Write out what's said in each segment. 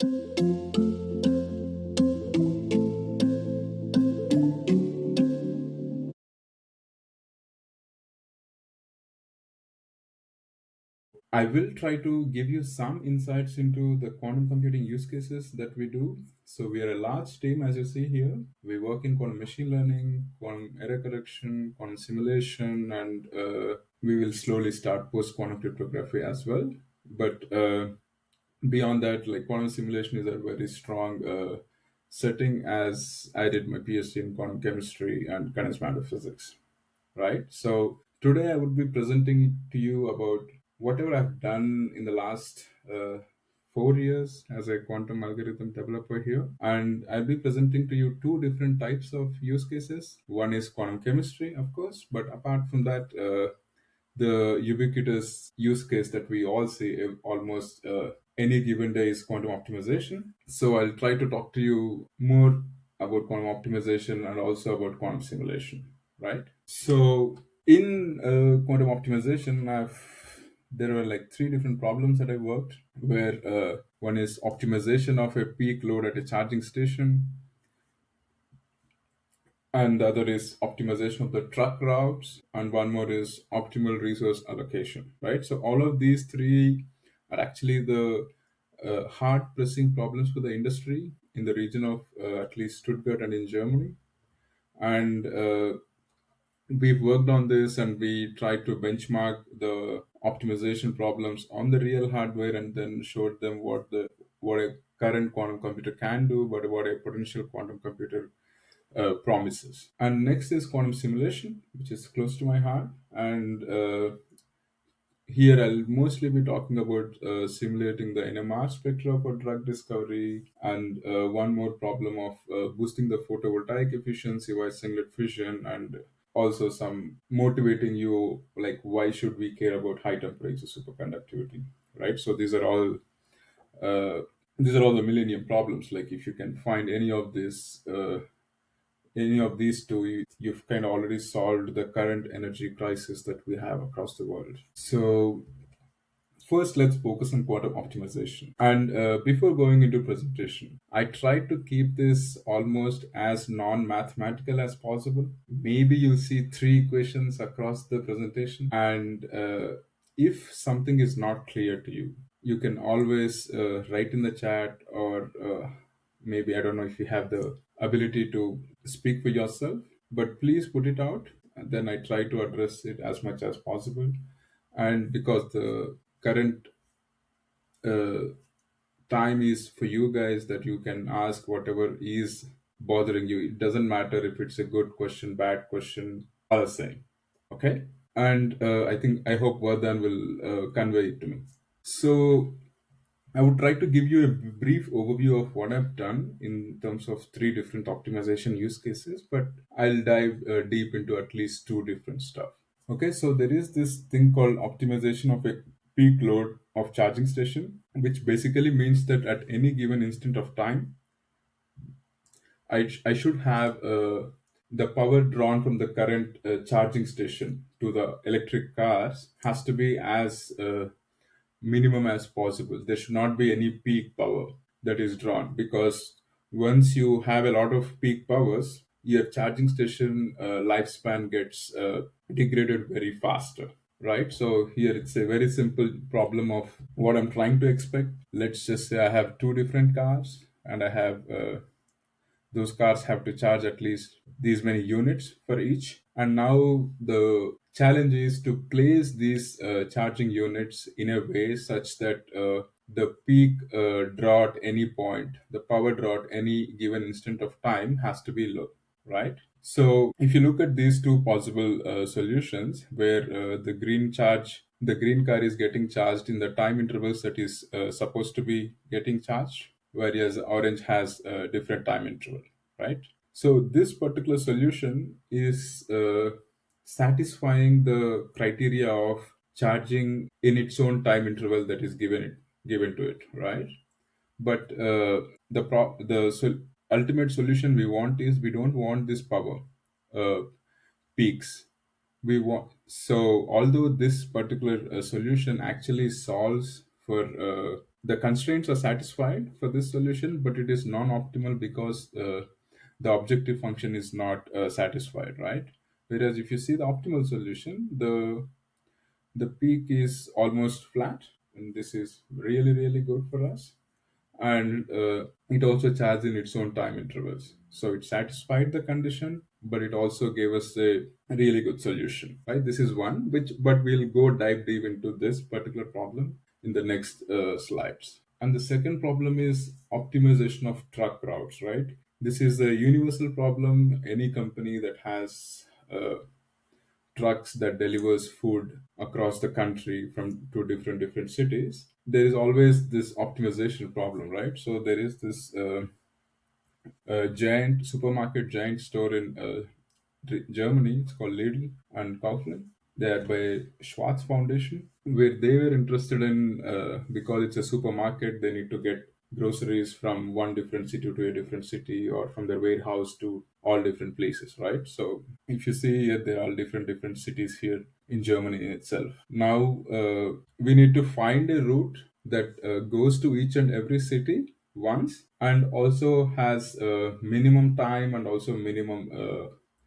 I will try to give you some insights into the quantum computing use cases that we do. So, we are a large team, as you see here. We work in quantum machine learning, quantum error correction, quantum simulation, and we will slowly start post quantum cryptography as well. But beyond that, like quantum simulation is a very strong setting, as I did my PhD in quantum chemistry and condensed matter physics, right? So today I would be presenting to you about whatever I've done in the last 4 years as a quantum algorithm developer here. And I'll be presenting to you two different types of use cases. One is quantum chemistry, of course, but apart from that, the ubiquitous use case that we all see almost any given day is quantum optimization. So I'll try to talk to you more about quantum optimization and also about quantum simulation, right? So in quantum optimization, there were like three different problems that I worked, where one is optimization of a peak load at a charging station, and the other is optimization of the truck routes, and one more is optimal resource allocation, right? So all of these three are actually the hard pressing problems for the industry in the region of at least Stuttgart and in Germany. And we've worked on this, and we tried to benchmark the optimization problems on the real hardware and then showed them what a current quantum computer can do, but what a potential quantum computer promises. And next is quantum simulation, which is close to my heart. And here I'll mostly be talking about simulating the NMR spectra for drug discovery, and one more problem of boosting the photovoltaic efficiency via singlet fission, and also some motivating you like why should we care about high temperature superconductivity, right? So uh, these are all the millennium problems. Like if you can find any of these two, you've kind of already solved the current energy crisis that we have across the world. So first, let's focus on quantum optimization. And before going into presentation, I tried to keep this almost as non-mathematical as possible. Maybe you'll see three equations across the presentation, and if something is not clear to you, you can always write in the chat, or maybe I don't know if you have the ability to speak for yourself, but please put it out. And then I try to address it as much as possible. And because the current uh, time is for you guys, that you can ask whatever is bothering you. It doesn't matter if it's a good question, bad question, all the same. Okay. And I hope Vardhan will convey it to me. So I would try to give you a brief overview of what I've done in terms of three different optimization use cases, but I'll dive deep into at least two different stuff. Okay, so there is this thing called optimization of a peak load of charging station, which basically means that at any given instant of time, I should have the power drawn from the current charging station to the electric cars has to be as minimum as possible. There should not be any peak power that is drawn, because once you have a lot of peak powers, your charging station lifespan gets degraded very faster, right? So here it's a very simple problem of what I'm trying to expect. Let's just say I have two different cars, and I have those cars have to charge at least these many units for each. And now the challenge is to place these charging units in a way such that the peak draw at any point, the power draw at any given instant of time has to be low, right? So if you look at these two possible solutions, where the green car is getting charged in the time intervals that is supposed to be getting charged, whereas orange has a different time interval, right? So this particular solution is satisfying the criteria of charging in its own time interval that is given to it, right? But the ultimate solution we want is, we don't want this power uh, peaks. We want, so although this particular solution actually solves for the constraints are satisfied for this solution, but it is non-optimal because the objective function is not satisfied, right? Whereas if you see the optimal solution, the peak is almost flat, and this is really really good for us. And it also charged in its own time intervals, so it satisfied the condition, but it also gave us a really good solution, right? This is one which, but we'll go dive deep into this particular problem in the next slides. And the second problem is optimization of truck routes, right? This is a universal problem. Any company that has trucks that delivers food across the country from to different cities, there is always this optimization problem, right? So there is this giant supermarket giant store in Germany. It's called Lidl and Kaufland. They are by Schwarz Foundation, where they were interested in, because it's a supermarket, they need to get groceries from one different city to a different city, or from their warehouse to all different places, right? So if you see here, there are different cities here in Germany in itself. Now we need to find a route that goes to each and every city once, and also has minimum time and also minimum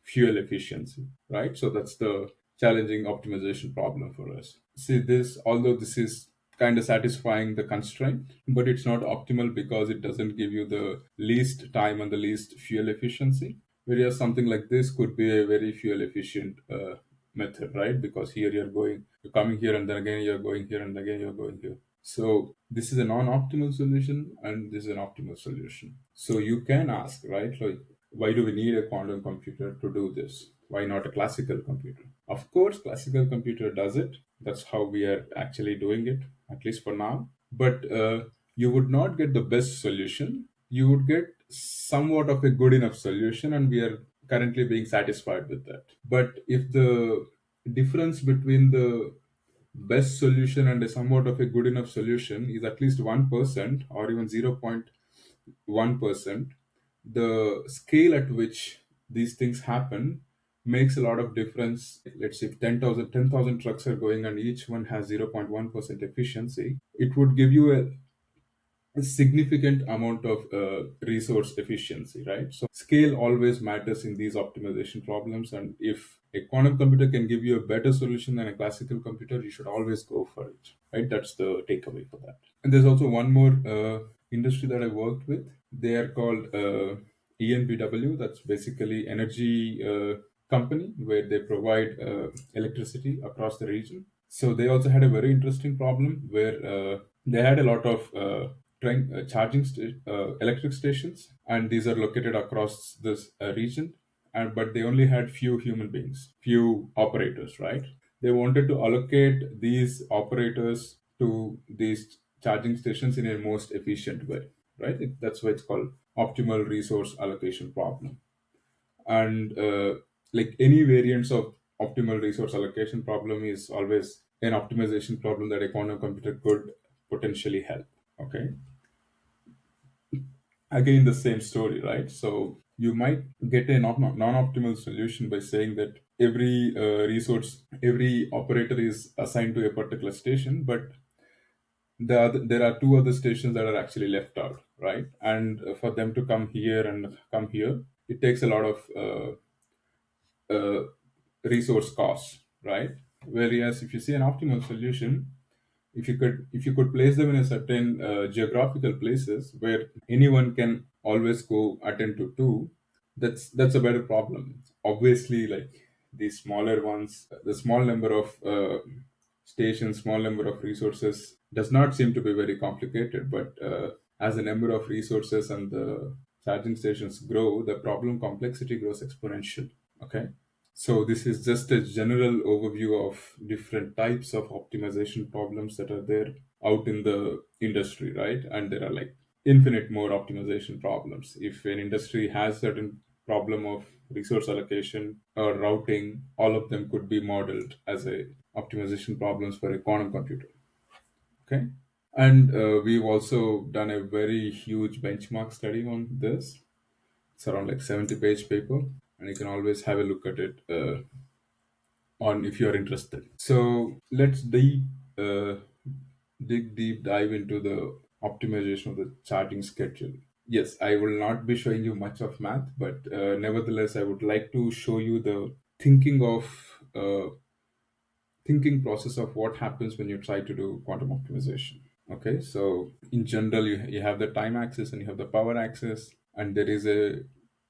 fuel efficiency, right? So that's the challenging optimization problem for us. See, this, although this is kind of satisfying the constraint, but it's not optimal because it doesn't give you the least time and the least fuel efficiency. Whereas something like this could be a very fuel efficient method, right? Because here you're coming here, and then again you're going here, and again you're going here. So this is a non-optimal solution, and this is an optimal solution. So you can ask, right? Like, why do we need a quantum computer to do this? Why not a classical computer? Of course, classical computer does it. That's how we are actually doing it, at least for now. But you would not get the best solution. You would get somewhat of a good enough solution, and we are currently being satisfied with that. But if the difference between the best solution and a somewhat of a good enough solution is at least 1% or even 0.1%, the scale at which these things happen makes a lot of difference. Let's say if 10,000 trucks are going and each one has 0.1% efficiency, it would give you a significant amount of resource efficiency, right? So scale always matters in these optimization problems, and if a quantum computer can give you a better solution than a classical computer, you should always go for it, right? That's the takeaway for that. And there's also one more industry that I worked with. They are called ENBW. That's basically energy company where they provide electricity across the region. So they also had a very interesting problem where they had a lot of electric stations, and these are located across this region. And but they only had few human beings, few operators, right? They wanted to allocate these operators to these charging stations in a most efficient way, right? That's why it's called optimal resource allocation problem. And like any variants of optimal resource allocation problem is always an optimization problem that a quantum computer could potentially help. Okay, again the same story, right? So you might get a non-optimal solution by saying that every operator is assigned to a particular station, but there are two other stations that are actually left out, right? And for them to come here and come here, it takes a lot of resource costs, right? Whereas if you see an optimal solution, if you could place them in a certain geographical places where anyone can always go attend to, that's a better problem. Obviously, like the smaller ones, the small number of stations, small number of resources does not seem to be very complicated, but as the number of resources and the charging stations grow, the problem complexity grows exponential. Okay, so this is just a general overview of different types of optimization problems that are there out in the industry, right? And there are like infinite more optimization problems. If an industry has certain problem of resource allocation or routing, all of them could be modeled as a optimization problems for a quantum computer. Okay. And we've also done a very huge benchmark study on this. It's around like 70-page paper, and you can always have a look at it on if you're interested. So let's uh, dig deep dive into the optimization of the charging schedule. Yes, I will not be showing you much of math, but nevertheless, I would like to show you the thinking of thinking process of what happens when you try to do quantum optimization. Okay, so in general, you have the time axis and you have the power axis, and there is a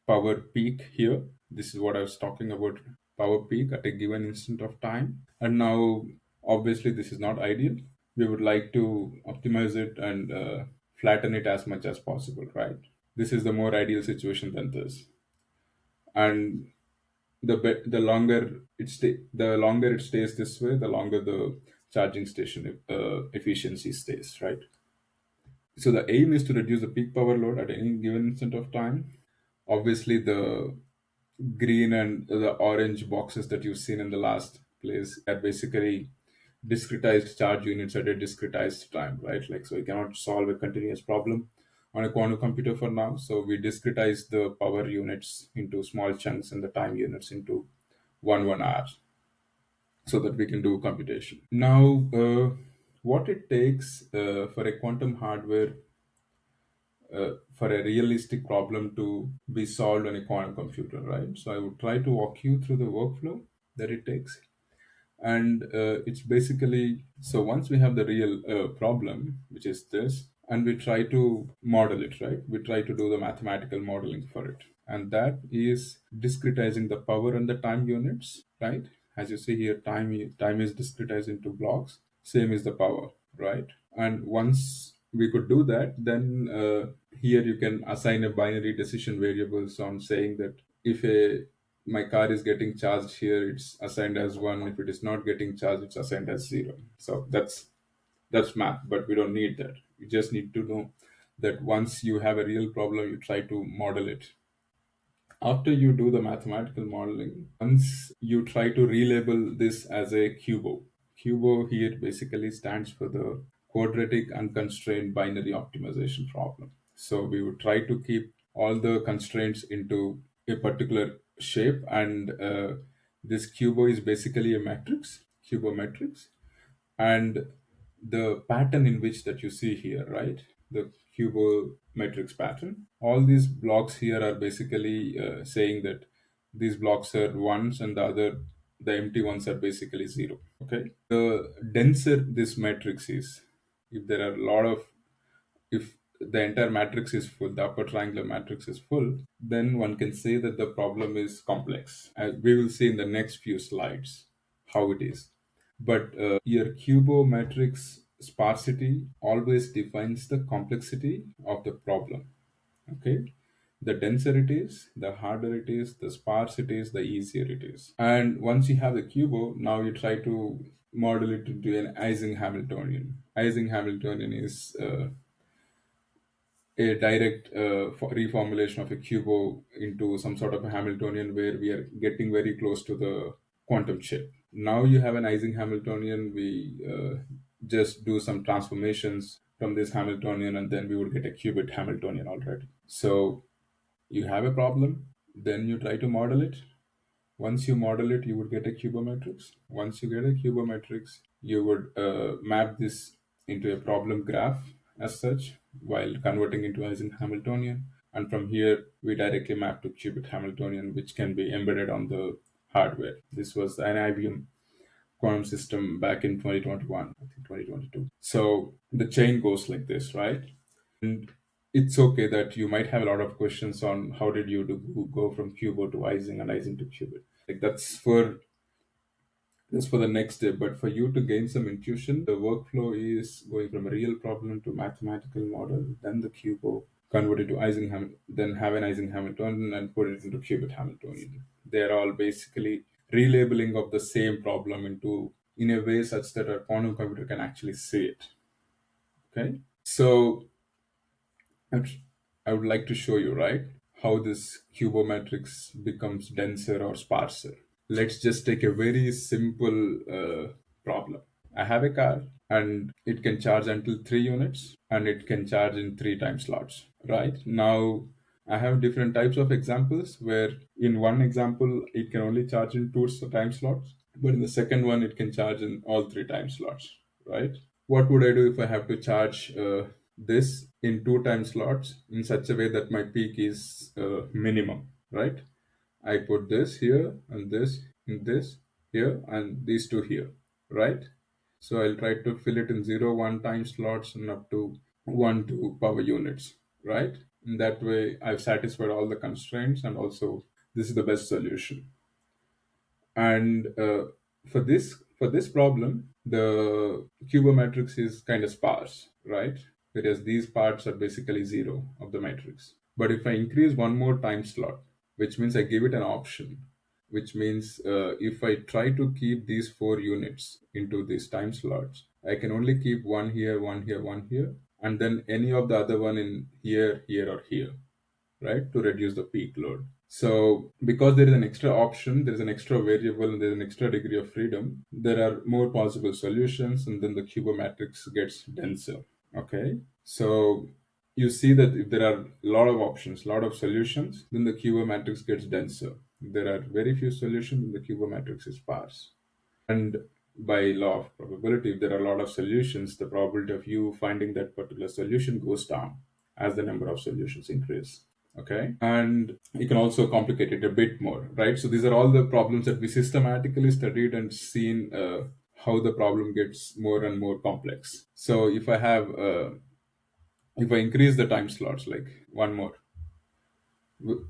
power peak here. This is what I was talking about, power peak at a given instant of time. And now, obviously, this is not ideal. We would like to optimize it and flatten it as much as possible, right? This is the more ideal situation than this. And the longer the longer it stays this way, the longer the charging station efficiency stays, right? So the aim is to reduce the peak power load at any given instant of time. Obviously, the green and the orange boxes that you've seen in the last place are basically discretized charge units at a discretized time, right? Like, so you cannot solve a continuous problem on a quantum computer for now. So we discretize the power units into small chunks and the time units into one hour so that we can do computation. Now, what it takes for a quantum hardware for a realistic problem to be solved on a quantum computer, right? So I would try to walk you through the workflow that it takes. And it's basically, so once we have the real problem, which is this, and we try to model it, right? We try to do the mathematical modeling for it. And that is discretizing the power and the time units, right? As you see here, time is discretized into blocks. Same is the power, right? And once we could do that, then here you can assign a binary decision variables on saying that if a my car is getting charged here, it's assigned as one. If it is not getting charged, it's assigned as zero. So that's math, but we don't need that. You just need to know that once you have a real problem, you try to model it. After you do the mathematical modeling, once you try to relabel this as a cubo. Cubo here basically stands for the quadratic unconstrained binary optimization problem. So we would try to keep all the constraints into a particular shape, and this cubo is basically a matrix, cubo matrix, and the pattern in which that you see here, right, the cubo matrix pattern, all these blocks here are basically saying that these blocks are ones and the empty ones are basically zero. Okay, the denser this matrix is, if there are a lot of, if the entire matrix is full, the upper triangular matrix is full, then one can say that the problem is complex. We will see in the next few slides how it is. But your cubo matrix sparsity always defines the complexity of the problem. Okay, the denser it is, the harder it is, the sparse it is, the easier it is. And once you have the cubo, now you try to model it into an Ising Hamiltonian. Ising Hamiltonian is a direct reformulation of a cubo into some sort of a Hamiltonian where we are getting very close to the quantum chip. Now you have an Ising Hamiltonian, we just do some transformations from this Hamiltonian and then we would get a qubit Hamiltonian already. So you have a problem, then you try to model it. Once you model it, you would get a cubomatrix. Once you get a cubomatrix, you would map this into a problem graph as such while converting into Ising Hamiltonian. And from here, we directly map to qubit Hamiltonian, which can be embedded on the hardware. This was an IBM quantum system back in 2021, I think 2022. So the chain goes like this, right? And it's okay that you might have a lot of questions on how did you go from cubo to Ising and Ising to qubit. Like that's for the next step. But for you to gain some intuition, the workflow is going from a real problem to mathematical model, then the cubo, convert it to then have an Ising Hamiltonian and put it into qubit Hamiltonian. They're all basically relabeling of the same problem into in a way such that a quantum computer can actually see it. Okay, so I I would like to show you, right, how this cubomatrix becomes denser or sparser. Let's just take a very simple problem. I have a car and it can charge until 3 units and it can charge in three time slots. Right now, I have different types of examples where in one example it can only charge in two time slots, but in the second one it can charge in all three time slots. Right? What would I do if I have to charge this in two time slots in such a way that my peak is minimum, right? I put this here and this in this here and these two here, right? So I'll try to fill it in 0, 1 time slots and up to 1, 2 power units, right? In that way, I've satisfied all the constraints and also this is the best solution. And for this problem, the cubo matrix is kind of sparse, right? Whereas these parts are basically zero of the matrix. But if I increase one more time slot, which means I give it an option, which means if I try to keep these four units into these time slots, I can only keep one here, one here, one here, and then any of the other one in here, here, or here, right, to reduce the peak load. So, because there is an extra option, there is an extra variable, and there is an extra degree of freedom, there are more possible solutions, and then the cubo matrix gets denser. Okay, so you see that if there are a lot of options, a lot of solutions, then the cubo matrix gets denser. If there are very few solutions, then the cubo matrix is sparse. And by law of probability, if there are a lot of solutions, the probability of you finding that particular solution goes down as the number of solutions increase. Okay. And you can also complicate it a bit more, right? So these are all the problems that we systematically studied and seen how the problem gets more and more complex. So if I increase the time slots, like one more, w-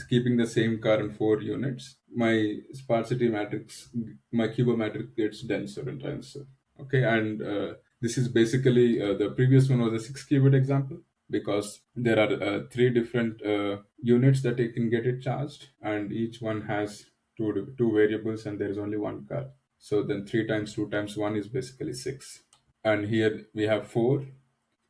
keeping the same current four units, my sparsity matrix, my cubo matrix gets denser and denser. Okay, and this is basically the previous one was a 6 qubit example because there are three different units that you can get it charged, and each one has two variables, and there is only one car. So then 3 times 2 times 1 is basically 6, and here we have 4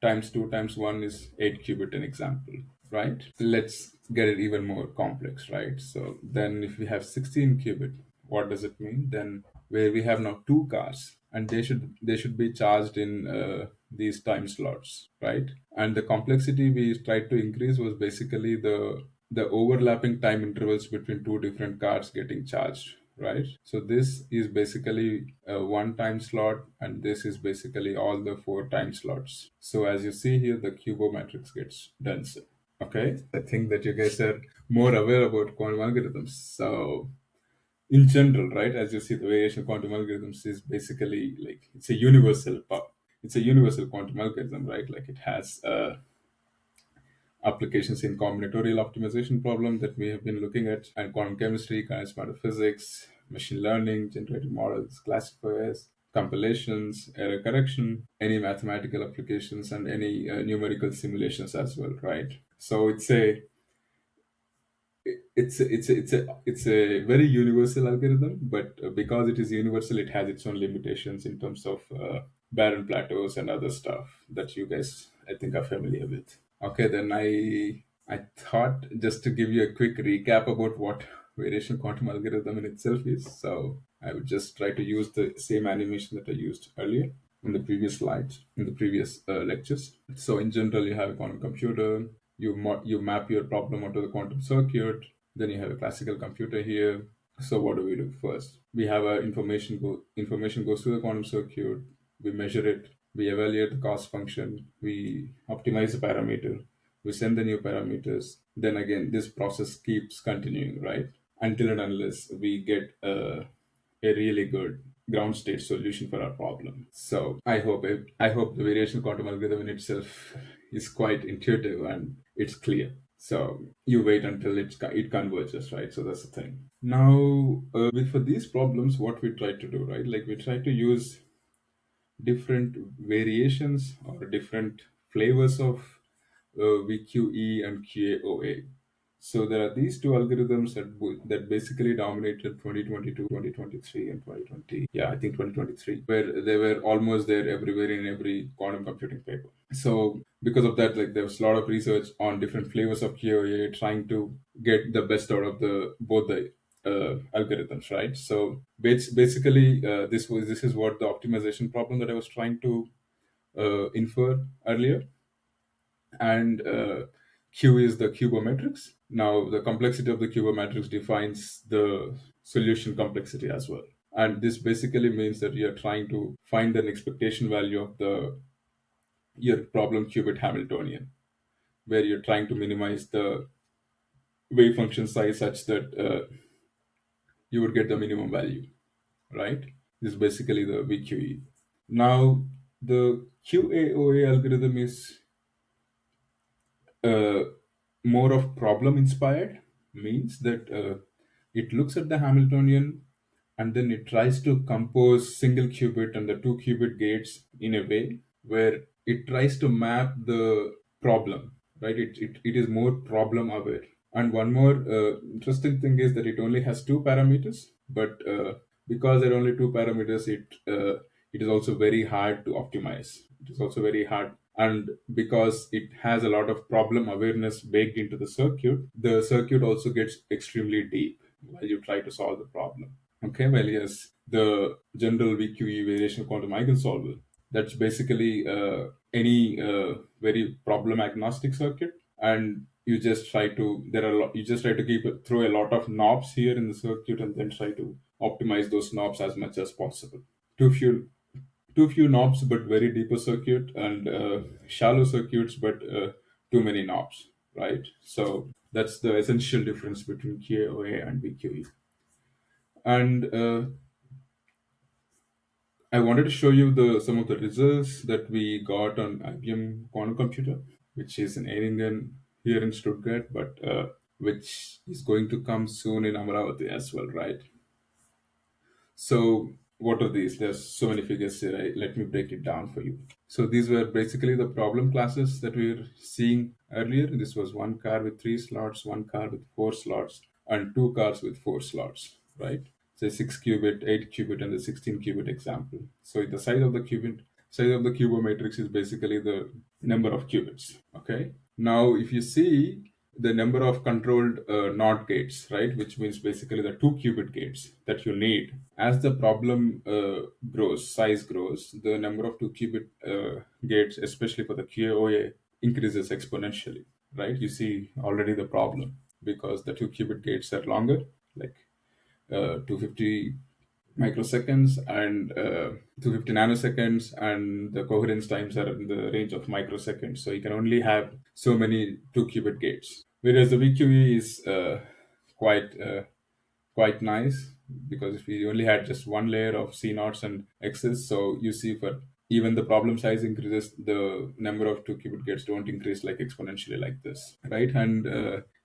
times 2 times 1 is 8 qubit an example, right? Let's get it even more complex, right? So then if we have 16 qubit, what does it mean? Then where we have now two cars and they should be charged in these time slots, right? And the complexity we tried to increase was basically the overlapping time intervals between two different cars getting charged, right? So this is basically a one time slot, and this is basically all the four time slots. So as you see here, the cubo matrix gets denser. Okay, I think that you guys are more aware about quantum algorithms. So in general, right, as you see, the variation of quantum algorithms is basically like it's a universal quantum algorithm, right? Like it has applications in combinatorial optimization problem that we have been looking at, and quantum chemistry, charismatic matter physics, machine learning, generative models, classifiers, compilations, error correction, any mathematical applications, and any numerical simulations as well, right? So it's a very universal algorithm, but because it is universal, it has its own limitations in terms of barren plateaus and other stuff that you guys I think are familiar with. Okay, then I thought just to give you a quick recap about what variation quantum algorithm in itself is. So I would just try to use the same animation that I used earlier in the previous slides, in the previous lectures. So in general, you have a quantum computer. You map your problem onto the quantum circuit. Then you have a classical computer here. So what do we do first? We have our information goes through the quantum circuit. We measure it. We evaluate the cost function. We optimize the parameter. We send the new parameters. Then again, this process keeps continuing, right? Until and unless we get a really good ground state solution for our problem. So I hope the variation quantum algorithm in itself is quite intuitive and it's clear. So you wait until it converges, right? So that's the thing. Now, for these problems, what we try to do, right? Like we try to use different variations or different flavors of VQE and QAOA. So there are these two algorithms that basically dominated 2022, 2023, and 2020. Yeah, I think 2023, where they were almost there everywhere in every quantum computing paper. So because of that, like there was a lot of research on different flavors of QAOA, trying to get the best out of the both the algorithms, right? So basically, this is what the optimization problem that I was trying to infer earlier, and Q is the cubometrics. Now, the complexity of the cubometrics defines the solution complexity as well. And this basically means that you are trying to find an expectation value of the your problem qubit Hamiltonian, where you're trying to minimize the wave function size such that you would get the minimum value, right? This is basically the VQE. Now, the QAOA algorithm is uh, more of problem inspired, means that it looks at the Hamiltonian and then it tries to compose single qubit and the two qubit gates in a way where it tries to map the problem, right? It is more problem aware. And one more interesting thing is that it only has two parameters, but because there are only two parameters, it is also very hard to optimize. It is also very hard, and because it has a lot of problem awareness baked into the circuit also gets extremely deep while you try to solve the problem. Okay, well, yes, the general VQE variational quantum eigensolver. That's basically any very problem agnostic circuit, and you just try to you just try to throw a lot of knobs here in the circuit and then try to optimize those knobs as much as possible. Too few too few knobs but very deeper circuit, and shallow circuits but too many knobs, right? So that's the essential difference between QoA and VQE. And I wanted to show you the some of the results that we got on IBM quantum computer, which is in Ehringen here in Stuttgart, but which is going to come soon in Amaravati as well, right? So what are these? There's so many figures here. Let me break it down for you. So these were basically the problem classes that we were seeing earlier. This was one car with three slots, one car with four slots, and two cars with four slots, right? Say 6 qubit, 8 qubit, and the 16 qubit example. So the size of the cubo matrix is basically the number of qubits. Okay. Now, if you see the number of controlled NOT gates, right, which means basically the 2 qubit gates that you need. As the problem size grows, the number of 2 qubit gates, especially for the QoA, increases exponentially, right? You see already the problem because the 2 qubit gates are longer, like 250 microseconds and 250 nanoseconds, and the coherence times are in the range of microseconds. So you can only have so many 2 qubit gates. Whereas the VQE is quite quite nice because if we only had just one layer of C naughts and X's, so you see for even the problem size increases, the number of 2 qubit gates don't increase like exponentially like this, right? And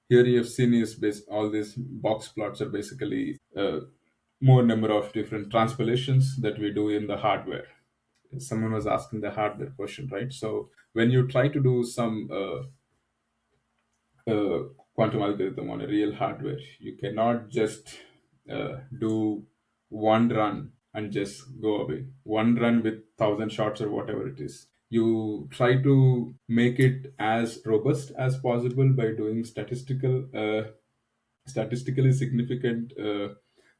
here you have seen is all these box plots are basically more number of different transpolations that we do in the hardware. Someone was asking the hardware question, right? So when you try to do some uh, quantum algorithm on a real hardware, you cannot just do one run and just go away. One run with 1,000 shots or whatever it is. You try to make it as robust as possible by doing statistically significant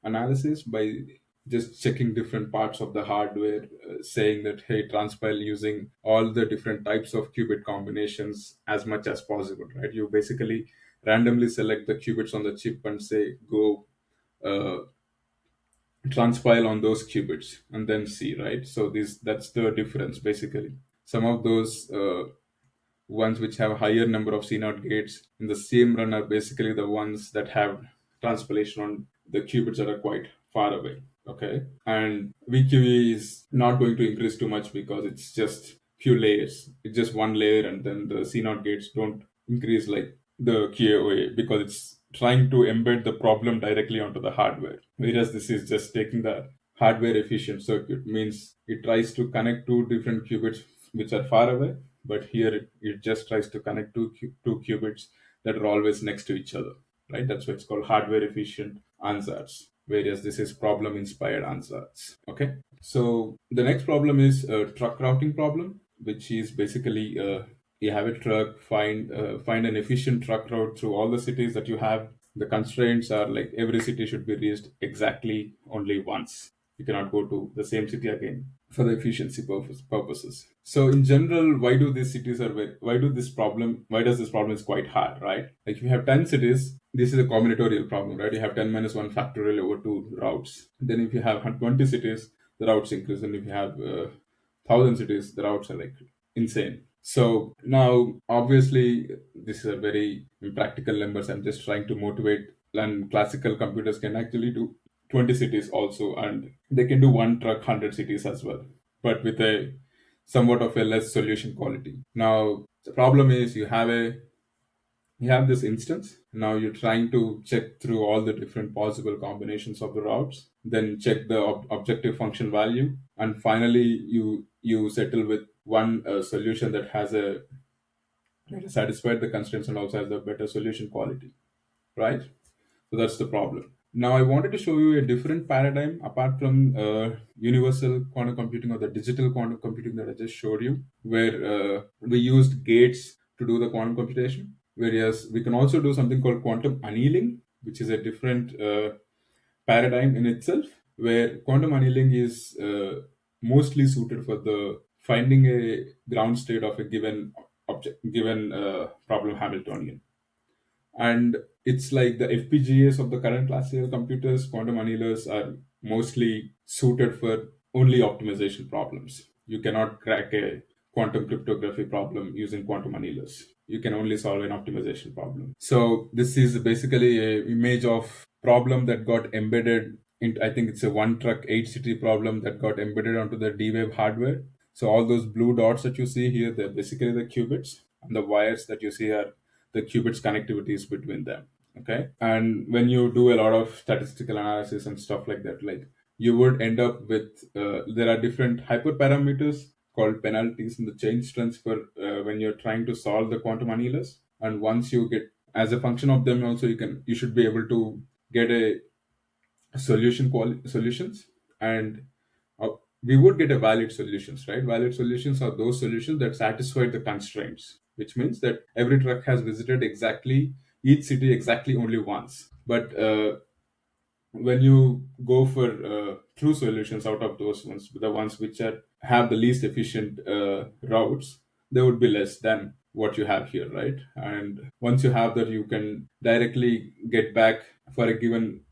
analysis by just checking different parts of the hardware, saying that hey, transpile using all the different types of qubit combinations as much as possible, right? You basically randomly select the qubits on the chip and say go uh, transpile on those qubits and then see, right? So this that's the difference basically. Some of those ones which have higher number of CNOT gates in the same run are basically the ones that have transpilation on the qubits that are quite far away. Okay. And VQE is not going to increase too much because it's just few layers. It's just one layer, and then the CNOT gates don't increase like the QoA because it's trying to embed the problem directly onto the hardware. Whereas this is just taking the hardware efficient circuit, means it tries to connect two different qubits which are far away, but here it just tries to connect two qubits that are always next to each other, right? That's why it's called hardware efficient ansatz, whereas this is problem inspired ansatz. Okay, so the next problem is a truck routing problem, which is basically you have a truck, find an efficient truck route through all the cities that you have. The constraints are like every city should be reached exactly only once. You cannot go to the same city again for the efficiency purposes. So in general, why does this problem is quite hard, right? Like if you have 10 cities, this is a combinatorial problem, right? You have 10 minus 1 factorial over 2 routes. Then if you have 20 cities, the routes increase. And if you have 1,000 cities, the routes are like insane. So now, obviously, this is a very impractical numbers. I'm just trying to motivate. And classical computers can actually do 20 cities also, and they can do one truck 100 cities as well, but with a somewhat of a less solution quality. Now the problem is you have this instance. Now you're trying to check through all the different possible combinations of the routes, then check the objective function value, and finally you settle with one solution that has a that has satisfied the constraints and also has the better solution quality, right? So that's the problem. Now I wanted to show you a different paradigm apart from universal quantum computing or the digital quantum computing that I just showed you, where we used gates to do the quantum computation. Whereas we can also do something called quantum annealing, which is a different paradigm in itself, where quantum annealing is mostly suited for the finding a ground state of a given given problem Hamiltonian. And it's like the FPGAs of the current classical computers, quantum annealers are mostly suited for only optimization problems. You cannot crack a quantum cryptography problem using quantum annealers. You can only solve an optimization problem. So this is basically a image of problem that got embedded in, I think it's a one truck 8 city problem that got embedded onto the D-Wave hardware. So all those blue dots that you see here, they're basically the qubits, and the wires that you see are the qubits connectivities between them. Okay. And when you do a lot of statistical analysis and stuff like that, like you would end up with there are different hyperparameters called penalties in the chain strengths for when you're trying to solve the quantum annealers. And once you get as a function of them also, you should be able to get a solutions. And uh, we would get a valid solutions, right? Valid solutions are those solutions that satisfy the constraints, which means that every truck has visited exactly each city exactly only once. But when you go for true solutions out of those ones, the ones which are have the least efficient routes, they would be less than what you have here, right? And once you have that, you can directly get back for a given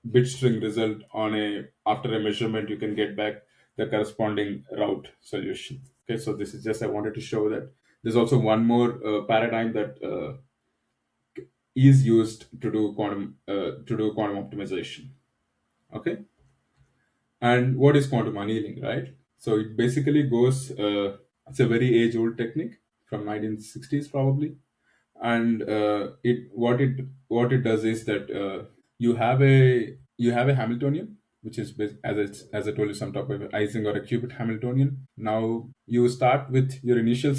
bit string result on a after a measurement, you can get back the corresponding route solution. Okay, so this is just I wanted to show that there's also one more paradigm that is used to do quantum optimization. Okay, and what is quantum annealing, right? So it basically goes it's a very age old technique from 1960s probably. And what it does is that you have a Hamiltonian, which is as I told you, some type of Ising or a qubit Hamiltonian. Now you start with your initial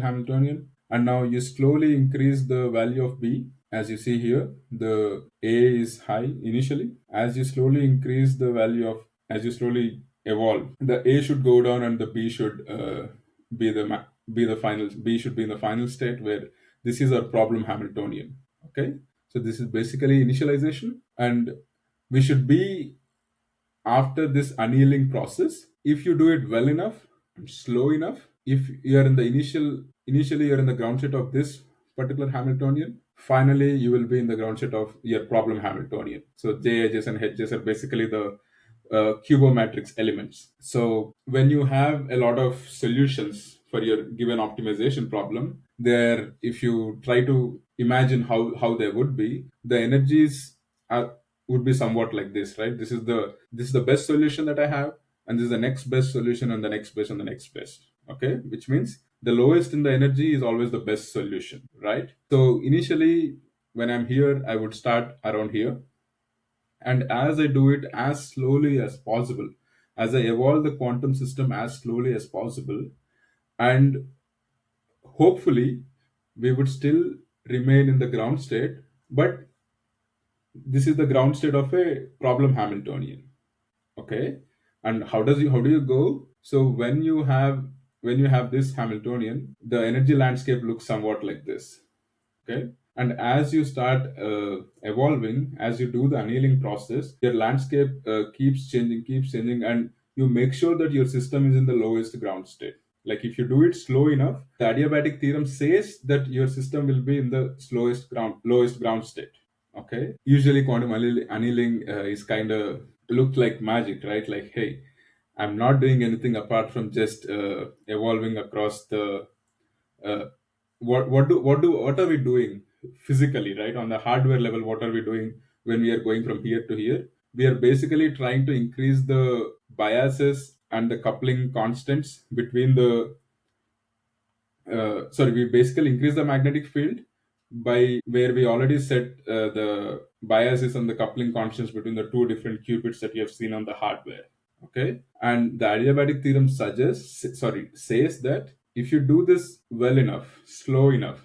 Hamiltonian, and now you slowly increase the value of B. As you see here, the A is high initially. As you slowly evolve, the A should go down and the B should be the final. B should be in the final state where this is our problem Hamiltonian. Okay, so this is basically initialization, and we should be after this annealing process. If you do it well enough and slow enough, if you are in the initially you're in the ground state of this particular Hamiltonian, finally you will be in the ground state of your problem Hamiltonian. So J edges and H's are basically the cubomatrix elements. So when you have a lot of solutions for your given optimization problem, there, if you try to imagine how they would be, the energies are, would be somewhat like this, right? This is the best solution that I have, and this is the next best solution, and the next best, and the next best. Okay, which means the lowest in the energy is always the best solution, right? So initially, when I'm here, I would start around here, and as I do it as slowly as possible, as I evolve the quantum system as slowly as possible, and hopefully we would still remain in the ground state, but this is the ground state of a problem Hamiltonian. Okay, and how do you go? So when you have this Hamiltonian, the energy landscape looks somewhat like this. Okay, and as you start evolving, as you do the annealing process, your landscape keeps changing, and you make sure that your system is in the lowest ground state. Like if you do it slow enough, the adiabatic theorem says that your system will be in the lowest ground state. Okay, usually quantum annealing is kind of looked like magic, right? Like, hey, I'm not doing anything apart from just evolving across the uh, what are we doing physically, right? On the hardware level, what are we doing when we are going from here to here? We are basically trying to increase the biases and the coupling constants between the sorry, we basically increase the magnetic field by where we already set the biases and the coupling constants between the two different qubits that you have seen on the hardware. Okay, and the adiabatic theorem says that if you do this well enough, slow enough,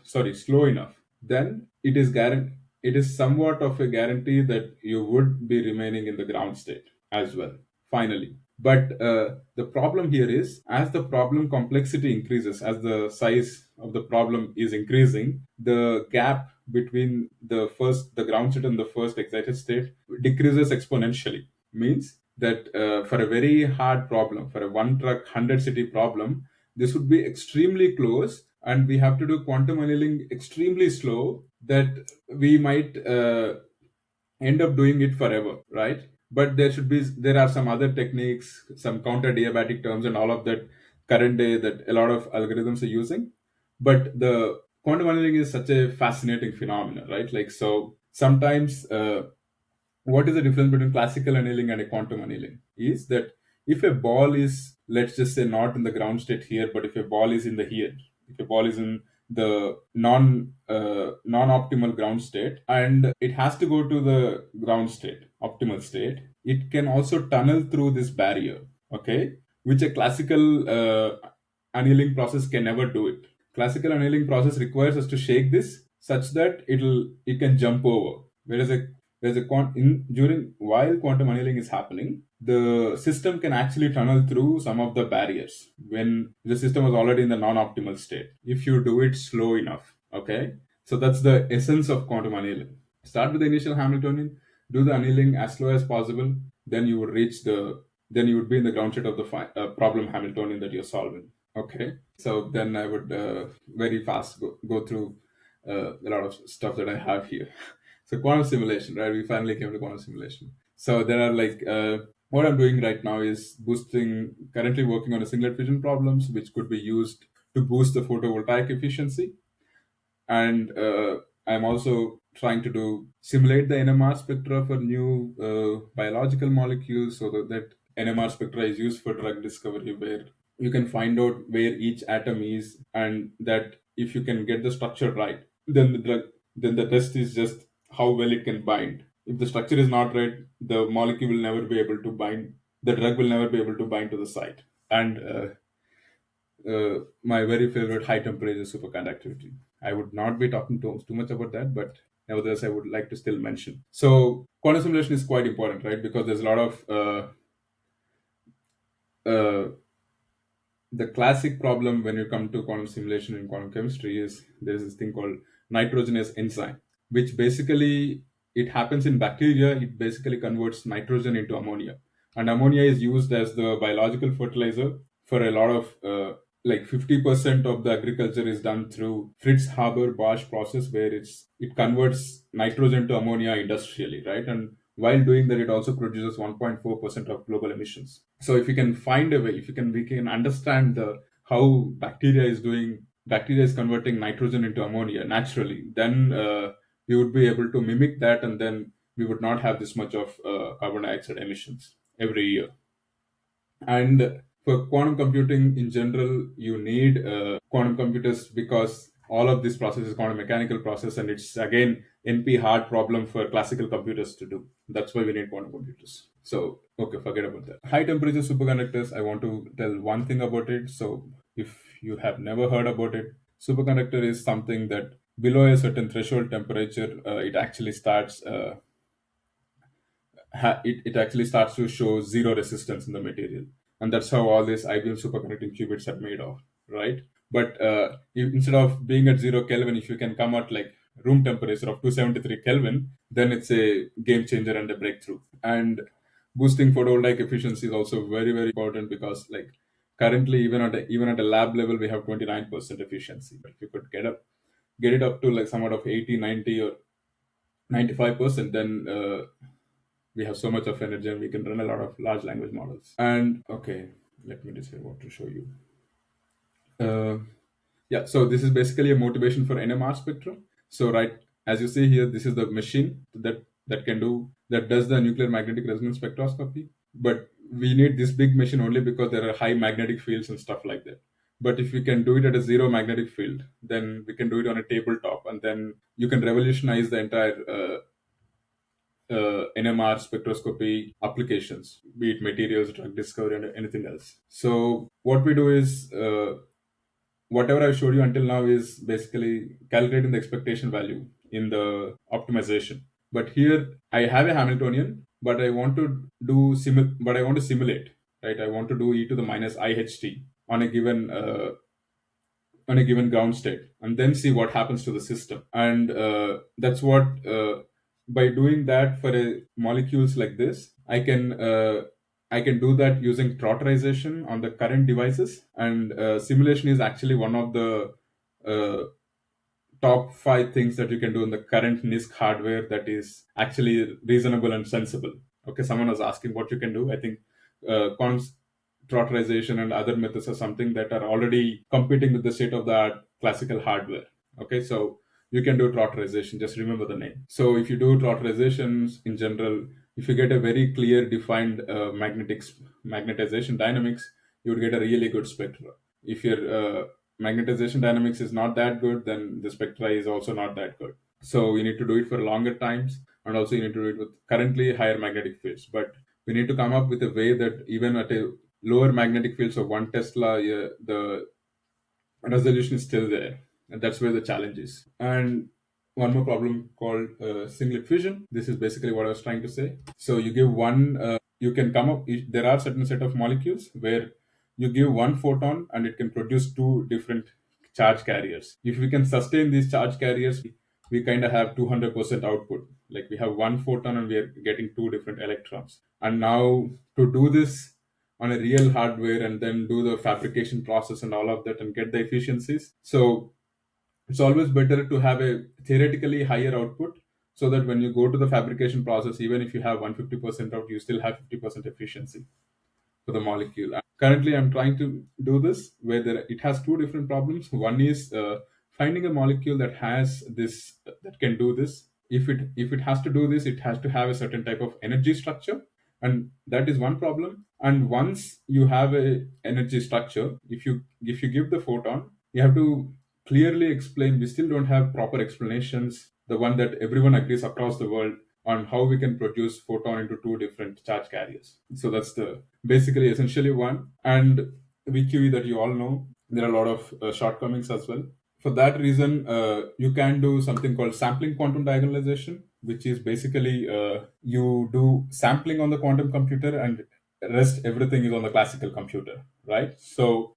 then it is somewhat of a guarantee that you would be remaining in the ground state as well, finally. But the problem here is, as the problem complexity increases, as the size of the problem is increasing, the gap between the ground state and the first excited state decreases exponentially. Means that for a very hard problem, for a one truck 100 city problem, this would be extremely close, and we have to do quantum annealing extremely slow, that we might end up doing it forever, right? But there are some other techniques, some counter diabatic terms and all of that current day that a lot of algorithms are using. But the quantum annealing is such a fascinating phenomenon, right? Like, so sometimes what is the difference between classical annealing and a quantum annealing is that if a ball is, let's just say, not in the ground state here, but if a ball is in the here, if a ball is in the non optimal ground state and it has to go to the ground state, optimal state, it can also tunnel through this barrier, okay, which a classical annealing process can never do it. Classical annealing process requires us to shake this such that it can jump over, whereas during while quantum annealing is happening, the system can actually tunnel through some of the barriers when the system was already in the non-optimal state, if you do it slow enough. Okay, so that's the essence of quantum annealing. Start with the initial Hamiltonian, do the annealing as slow as possible, then you would then you would be in the ground state of the problem Hamiltonian that you're solving. Okay, so then I would very fast go through a lot of stuff that I have here. So quantum simulation, right? We finally came to quantum simulation. So there are what I'm doing right now is currently working on a singlet fission problems, which could be used to boost the photovoltaic efficiency. And I'm also trying to simulate the NMR spectra for new biological molecules, so that NMR spectra is used for drug discovery, where you can find out where each atom is, and that if you can get the structure right, then the test is just how well it can bind. If the structure is not right, the molecule will never be able to bind, the drug will never be able to bind to the site. And my very favorite, high temperature superconductivity. I would not be talking too much about that, but nevertheless, I would like to still mention. So, quantum simulation is quite important, right? Because there's a lot of uh, the classic problem when you come to quantum simulation in quantum chemistry is there's this thing called nitrogenous enzyme, which basically it happens in bacteria. It basically converts nitrogen into ammonia, and ammonia is used as the biological fertilizer for a lot of 50% of the agriculture is done through Fritz Haber Bosch process, where it converts nitrogen to ammonia industrially, right? And while doing that, it also produces 1.4% of global emissions. So if you can find a way, if you can we can understand how bacteria is converting nitrogen into ammonia naturally, then we would be able to mimic that, and then we would not have this much of carbon dioxide emissions every year. And for quantum computing in general, you need quantum computers, because all of this process is quantum mechanical process, and it's again NP hard problem for classical computers to do. That's why we need quantum computers. So okay, forget about that. High temperature superconductors, I want to tell one thing about it. So if you have never heard about it, superconductor is something that below a certain threshold temperature, it actually starts to show zero resistance in the material, and that's how all these IBM superconducting qubits are made of, right? But instead of being at 0 Kelvin, if you can come at like room temperature of 273 Kelvin, then it's a game changer and a breakthrough. And boosting photovoltaic efficiency is also very very important, because like currently even at a lab level we have 29% efficiency. But if you could get it up to like somewhat of 80, 90, or 95%, then We have so much of energy and we can run a lot of large language models. And okay, let me decide what to show you. Uh, yeah, so this is basically a motivation for NMR spectrum. So right, as you see here, this is the machine that does the nuclear magnetic resonance spectroscopy. But we need this big machine only because there are high magnetic fields and stuff like that. But if we can do it at a zero magnetic field, then we can do it on a tabletop, and then you can revolutionize the entire NMR spectroscopy applications, be it materials, drug discovery, and anything else. So what we do is whatever I've showed you until now is basically calculating the expectation value in the optimization. But here I have a Hamiltonian, but I want to simulate, right? I want to do e to the minus IHT on a given ground state, and then see what happens to the system. And that's what by doing that for molecules like this, I can do that using trotterization on the current devices. And simulation is actually one of the uh, top five things that you can do in the current NISC hardware that is actually reasonable and sensible. Okay, someone was asking what you can do. I think quantum trotterization and other methods are something that are already competing with the state of the art classical hardware. Okay, so you can do trotterization, just remember the name. So if you do trotterizations in general, if you get a very clear defined magnetization dynamics, you would get a really good spectra. If your magnetization dynamics is not that good, then the spectra is also not that good. So you need to do it for longer times, and also you need to do it with currently higher magnetic fields. But we need to come up with a way that even at a lower magnetic fields of 1 Tesla, the resolution is still there. And that's where the challenge is. And one more problem called singlet fission. This is basically what I was trying to say. So you give one, you can come up, there are certain set of molecules where you give one photon and it can produce two different charge carriers. If we can sustain these charge carriers, we kind of have 200% output. Like we have one photon and we are getting two different electrons. And now to do this on a real hardware and then do the fabrication process and all of that and get the efficiencies. So it's always better to have a theoretically higher output, so that when you go to the fabrication process, even if you have 150% out, you still have 50% efficiency for the molecule. Currently, I'm trying to do this where it has two different problems. One is finding a molecule that has this that can do this. If it has to do this, it has to have a certain type of energy structure, and that is one problem. And once you have a energy structure, if you give the photon, you have to clearly explain. We still don't have proper explanations, the one that everyone agrees across the world, on how we can produce photon into two different charge carriers. So that's the basically essentially one. And VQE that you all know, there are a lot of shortcomings as well. For that reason, you can do something called sampling quantum diagonalization, which is basically you do sampling on the quantum computer and rest everything is on the classical computer, right? So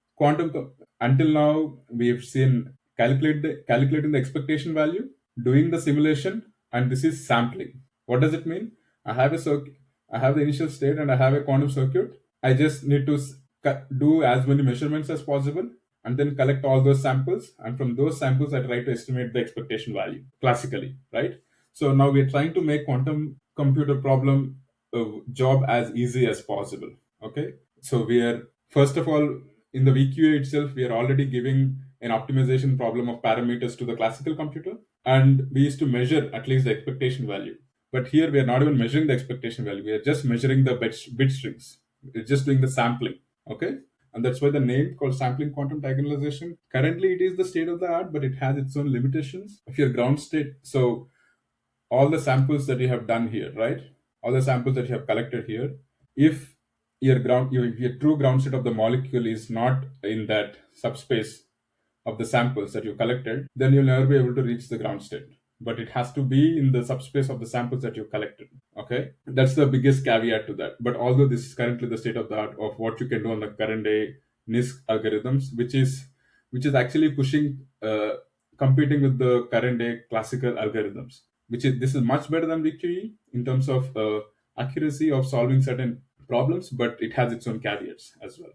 until now we've seen calculating the expectation value, doing the simulation, and this is sampling. What does it mean? I have a circuit, I have the initial state, and I have a quantum circuit. I just need to do as many measurements as possible and then collect all those samples. And from those samples, I try to estimate the expectation value classically, right? So now we're trying to make quantum computer problem job as easy as possible. Okay. So we are, first of all, in the VQA itself, we are already giving an optimization problem of parameters to the classical computer. And we used to measure at least the expectation value. But here we are not even measuring the expectation value. We are just measuring the bit strings. We're just doing the sampling. Okay. And that's why the name called sampling quantum diagonalization. Currently, it is the state of the art, but it has its own limitations. If your ground state, so all the samples that you have done here, right? All the samples that you have collected here, if your true ground state of the molecule is not in that subspace of the samples that you collected, then you'll never be able to reach the ground state. But it has to be in the subspace of the samples that you collected. Okay, that's the biggest caveat to that. But although this is currently the state of the art of what you can do on the current day NISC algorithms, which is actually pushing competing with the current day classical algorithms, this is much better than VQE in terms of accuracy of solving certain problems, but it has its own caveats as well.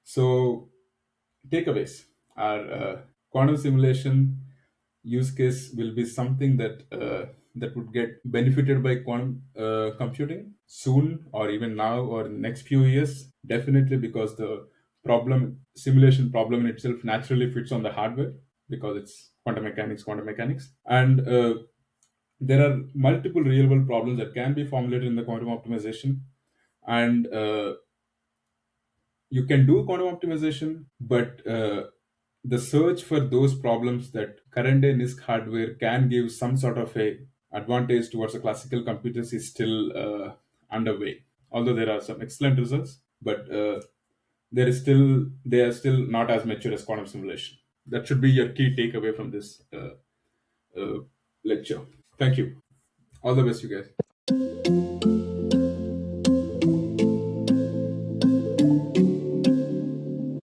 So takeaways are quantum simulation use case will be something that that would get benefited by quantum computing soon, or even now, or next few years. Definitely, because the problem simulation problem in itself naturally fits on the hardware, because it's quantum mechanics, and there are multiple real world problems that can be formulated in the quantum optimization, and you can do quantum optimization, but the search for those problems that current day NISC hardware can give some sort of a advantage towards the classical computers is still underway. Although there are some excellent results, but they are still not as mature as quantum simulation. That should be your key takeaway from this uh, lecture. Thank you. All the best, you guys.